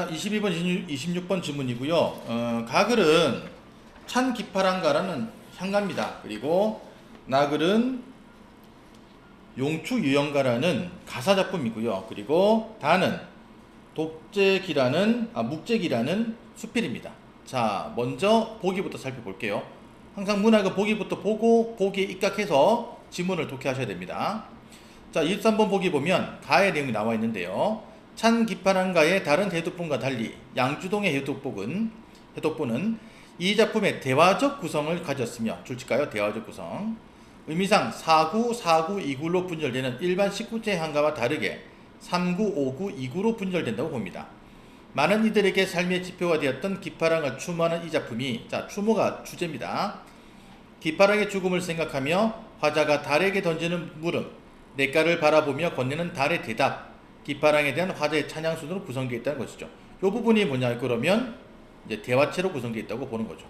자, 22번, 26번 질문이고요. 가글은 찬 기파랑가라는 향가입니다. 그리고 나글은 용추 유영가라는 가사 작품이고요. 그리고 다는 묵제기라는 수필입니다. 자, 먼저 보기부터 살펴볼게요. 항상 문학은 보기부터 보고 보기에 입각해서 지문을 독해하셔야 됩니다. 자, 23번 보기 보면 가의 내용이 나와 있는데요. 찬 기파랑가의 다른 해독본과 달리 양주동의 해독본은 이 작품의 대화적 구성을 가졌으며, 줄칠까요? 대화적 구성. 의미상 4구, 4구, 2구로 분열되는 일반 19제 향가와 다르게 3구, 5구, 2구로 분열된다고 봅니다. 많은 이들에게 삶의 지표가 되었던 기파랑을 추모하는 이 작품이, 자, 추모가 주제입니다. 기파랑의 죽음을 생각하며 화자가 달에게 던지는 물음, 냇가를 바라보며 건네는 달의 대답, 기파랑에 대한 화자의 찬양 순으로 구성되어 있다는 것이죠. 이 부분이 뭐냐 그러면 이제 대화체로 구성되어 있다고 보는 거죠.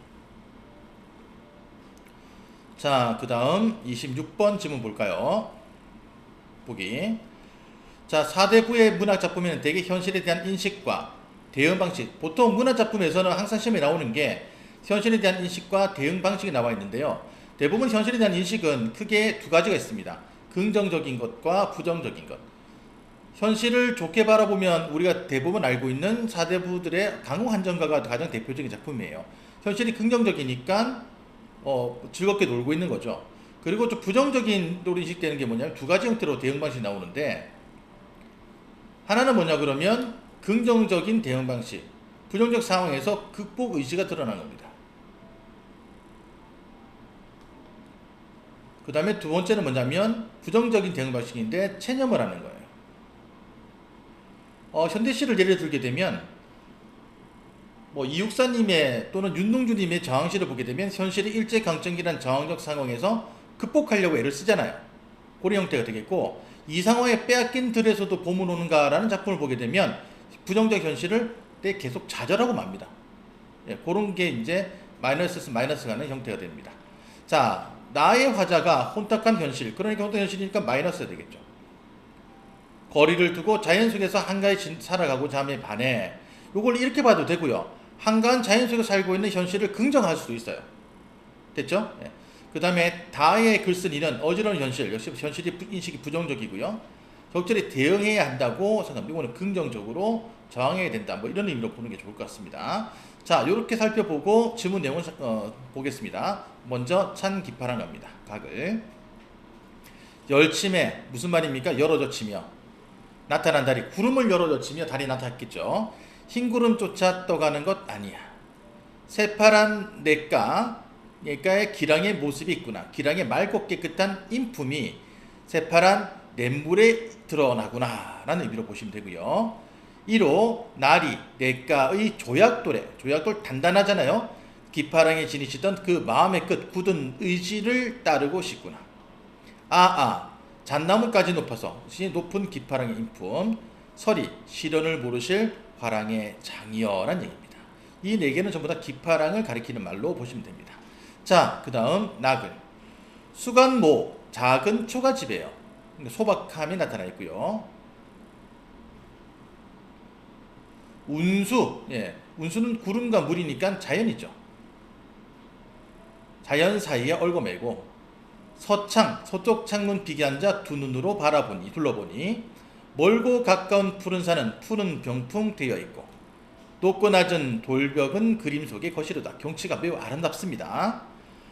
자, 그 다음 26번 질문 볼까요? 보기. 자, 4대부의 문학작품에는 대개 현실에 대한 인식과 대응 방식, 보통 문학작품에서는 항상 시험에 나오는 게 현실에 대한 인식과 대응 방식이 나와 있는데요. 대부분 현실에 대한 인식은 크게 두 가지가 있습니다. 긍정적인 것과 부정적인 것. 현실을 좋게 바라보면 우리가 대부분 알고 있는 4대부들의 강호한정가가 가장 대표적인 작품이에요. 현실이 긍정적이니까 즐겁게 놀고 있는 거죠. 그리고 좀 부정적인으로 인식되는 게 뭐냐면 두 가지 형태로 대응 방식이 나오는데, 하나는 뭐냐 그러면 긍정적인 대응 방식, 부정적 상황에서 극복 의지가 드러난 겁니다. 그 다음에 두 번째는 뭐냐면 부정적인 대응 방식인데 체념을 하는 거예요. 현대시를 예를 들게 되면 이육사님의 또는 윤동주님의 저항시를 보게 되면 현실이 일제강점기란 저항적 상황에서 극복하려고 애를 쓰잖아요. 그런 형태가 되겠고, 이 상황에 빼앗긴 들에서도 봄은 오는가라는 작품을 보게 되면 부정적 현실을 계속 좌절하고 맙니다. 예, 그런 게 이제 마이너스 가는 형태가 됩니다. 자, 나의 화자가 혼탁한 현실, 그러니까 혼탁한 현실이니까 마이너스가 되겠죠. 거리를 두고 자연 속에서 한가히 살아가고자 함에 반해, 요걸 이렇게 봐도 되고요. 한가한 자연 속에 살고 있는 현실을 긍정할 수도 있어요. 됐죠? 예. 그 다음에 다의 글쓴이는 어지러운 현실, 역시 현실의 인식이 부정적이고요. 적절히 대응해야 한다고 생각합니다. 이거는 긍정적으로 저항해야 된다. 이런 의미로 보는 게 좋을 것 같습니다. 자, 이렇게 살펴보고 질문 내용을 보겠습니다. 먼저 찬 기파랑가입니다. 각을. 열침에 무슨 말입니까? 열어젖히며 나타난 달이, 구름을 열어젖히며 달이 나타났겠죠. 흰 구름 쫓아 떠가는 것 아니야. 새파란 냇가의 기랑의 모습이 있구나. 기랑의 맑고 깨끗한 인품이 새파란 냇물에 드러나구나 라는 의미로 보시면 되고요. 이로 날이 냇가의 조약돌 단단하잖아요. 기파랑에 지니시던 그 마음의 끝 굳은 의지를 따르고 싶구나. 잣나무까지 높아서 높은 기파랑의 인품, 설이 시련을 모르실 화랑의 장이여란 얘기입니다. 이 네 개는 전부 다 기파랑을 가리키는 말로 보시면 됩니다. 자, 그 다음 나글. 수간모, 작은 초가집이에요. 소박함이 나타나 있고요. 운수, 운수는 구름과 물이니까 자연이죠. 자연 사이에 얽어매고, 서쪽 창문 비게 앉아 두 눈으로 둘러보니 멀고 가까운 푸른 산은 푸른 병풍 되어 있고, 높고 낮은 돌벽은 그림 속에 거시르다. 경치가 매우 아름답습니다.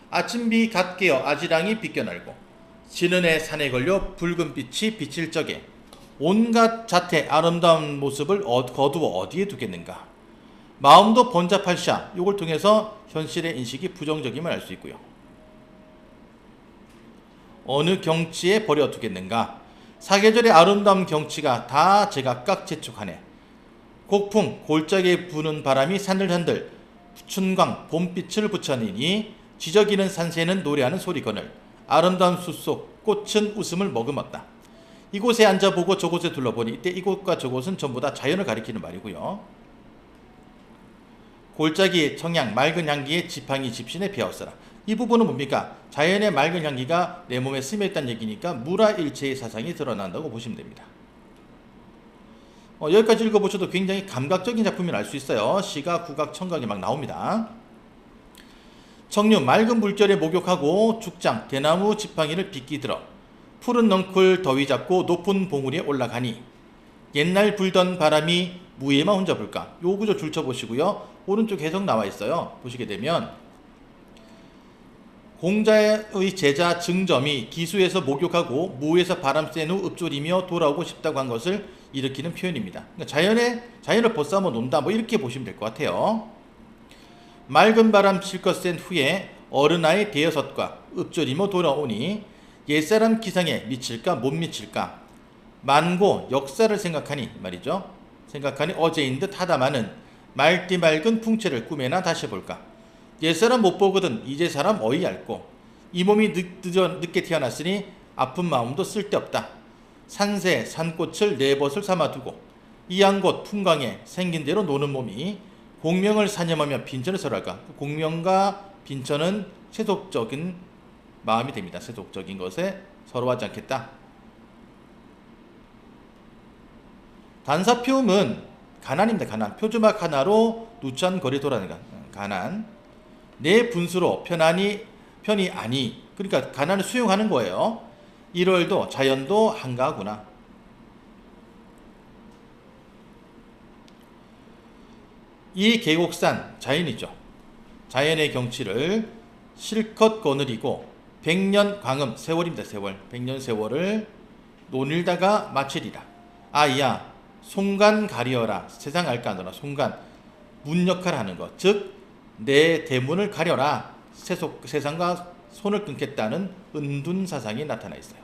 아침비 갓 깨어 아지랑이 비껴날고 지는 해 산에 걸려 붉은 빛이 비칠 적에 온갖 자태 아름다운 모습을 거두어 어디에 두겠는가. 마음도 번잡할샤. 이걸 통해서 현실의 인식이 부정적임을 알 수 있고요. 어느 경치에 버려두겠는가. 사계절의 아름다운 경치가 다 제각각 재촉하네. 곡풍 골짜기에 부는 바람이 산들산들 춘광 봄빛을 붙여내니 지저귀는 산새는 노래하는 소리거늘 아름다운 숲속 꽃은 웃음을 머금었다. 이곳에 앉아보고 저곳에 둘러보니, 이때 이곳과 저곳은 전부 다 자연을 가리키는 말이고요. 골짜기의 청양 맑은 향기에 지팡이 집신에 베었으라. 이 부분은 뭡니까? 자연의 맑은 향기가 내 몸에 스며있다는 얘기니까 무라일체의 사상이 드러난다고 보시면 됩니다. 여기까지 읽어보셔도 굉장히 감각적인 작품이라 알 수 있어요. 시각, 국악, 청각이 막 나옵니다. 청류 맑은 물결에 목욕하고 죽장 대나무 지팡이를 빗기 들어 푸른 넝쿨 더위 잡고 높은 봉우리에 올라가니 옛날 불던 바람이 무에만 혼자 불까. 요 구조 줄 쳐보시고요. 오른쪽 해석 나와 있어요. 보시게 되면 공자의 제자 증점이 기수에서 목욕하고 무에서 바람 쐬는 후 읊조리며 돌아오고 싶다고 한 것을 일으키는 표현입니다. 그러니까 자연을 벗삼아 논다 뭐 이렇게 보시면 될 것 같아요. 맑은 바람 실컷 쐰 후에 어른아이 대여섯과 읊조리며 돌아오니 옛사람 기상에 미칠까 못 미칠까 만고 역사를 생각하니 말이죠. 생각하니 어제인 듯 하다마는 맑디 맑은 풍채를 꿈에나 다시 볼까. 옛사람 못 보거든 이제 사람 어이 얇고 이 몸이 늦게 태어났으니 아픈 마음도 쓸데없다. 산새 산꽃을 내 벗을 삼아두고 이양곳 풍광에 생긴 대로 노는 몸이 공명을 사념하며 빈천을 설할까. 공명과 빈천은 세속적인 마음이 됩니다. 세속적인 것에 서로하지 않겠다. 단사표음은 가난입니다. 가난. 표주막 하나로 누추한 거리 돌아다니는 가난. 내 분수로 편이 아니. 그러니까 가난을 수용하는 거예요. 1월도 자연도 한가하구나. 이 계곡산 자연이죠. 자연의 경치를 실컷 거느리고 100년 광음 세월입니다. 세월. 100년 세월을 논일다가 마치리라. 아이야 송간 가리어라. 세상 알까 하노라. 송간 문 역할을 하는 것. 즉 내 대문을 가려라. 세상과 손을 끊겠다는 은둔 사상이 나타나 있어요.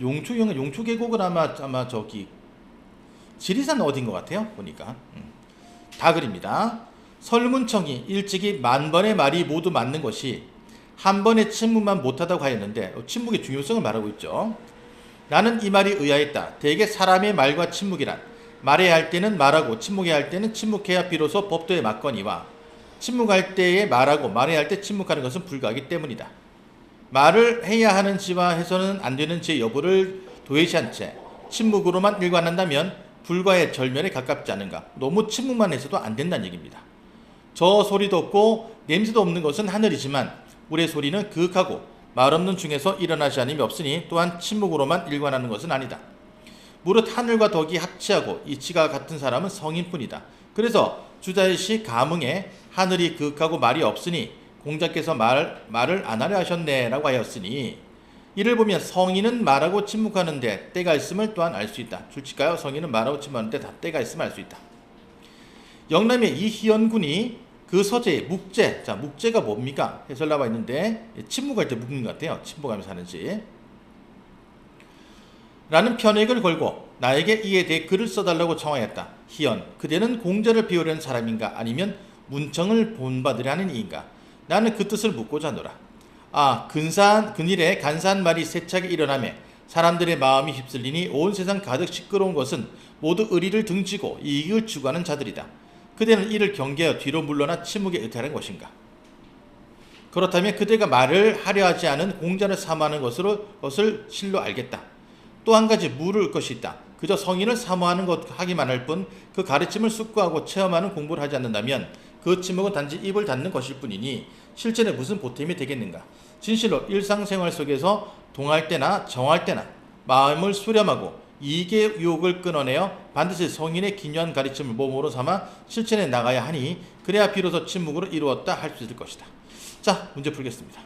용추 계곡은 아마 저기 지리산 어딘 것 같아요. 보니까 다 그립니다. 설문청이 일찍이 만번의 말이 모두 맞는 것이 한 번의 침묵만 못하다고 하였는데 침묵의 중요성을 말하고 있죠. 나는 이 말이 의아했다. 대개 사람의 말과 침묵이란 말해야 할 때는 말하고 침묵해야 할 때는 침묵해야 비로소 법도에 맞거니와 침묵할 때에 말하고 말해야 할 때 침묵하는 것은 불가하기 때문이다. 말을 해야 하는지와 해서는 안 되는지의 여부를 도외시한 채 침묵으로만 일관한다면 불과의 절멸에 가깝지 않은가. 너무 침묵만 해서도 안 된다는 얘기입니다. 저 소리도 없고 냄새도 없는 것은 하늘이지만 우리의 소리는 그윽하고 말 없는 중에서 일어나지 않음이 없으니 또한 침묵으로만 일관하는 것은 아니다. 무릇 하늘과 덕이 합치하고 이치가 같은 사람은 성인뿐이다. 그래서 주자의시 가문에 하늘이 그윽하고 말이 없으니 공자께서 말을 안 하려 하셨네 라고 하였으니 이를 보면 성인은 말하고 침묵하는데 때가 있음을 또한 알 수 있다. 솔직가요? 성인은 말하고 침묵하는데 다 때가 있으면 알 수 있다. 영남의 이희연군이 그 서재의 묵제, 자 묵제가 뭡니까? 해설 나와 있는데 침묵할 때 묵는 것 같아요. 침묵하면서 하는지. 라는 편액을 걸고 나에게 이에 대해 글을 써달라고 청하였다. 희연, 그대는 공자를 배우려는 사람인가 아니면 문청을 본받으려 하는 이인가? 나는 그 뜻을 묻고자 하노라. 근일에 간사한 말이 세차게 일어나매 사람들의 마음이 휩쓸리니 온 세상 가득 시끄러운 것은 모두 의리를 등지고 이익을 추구하는 자들이다. 그대는 이를 경계하여 뒤로 물러나 침묵에 의탁하는 것인가? 그렇다면 그대가 말을 하려 하지 않은 공자를 사모하는 것을 실로 알겠다. 또 한 가지 물을 것이 있다. 그저 성인을 사모하는 것 하기만 할 뿐 그 가르침을 숙고하고 체험하는 공부를 하지 않는다면 그 침묵은 단지 입을 닫는 것일 뿐이니 실제는 무슨 보탬이 되겠는가. 진실로 일상생활 속에서 동할 때나 정할 때나 마음을 수렴하고 이익의 유혹을 끊어내어 반드시 성인의 기묘한 가르침을 몸으로 삼아 실천해 나가야 하니 그래야 비로소 침묵으로 이루었다 할 수 있을 것이다. 자, 문제 풀겠습니다.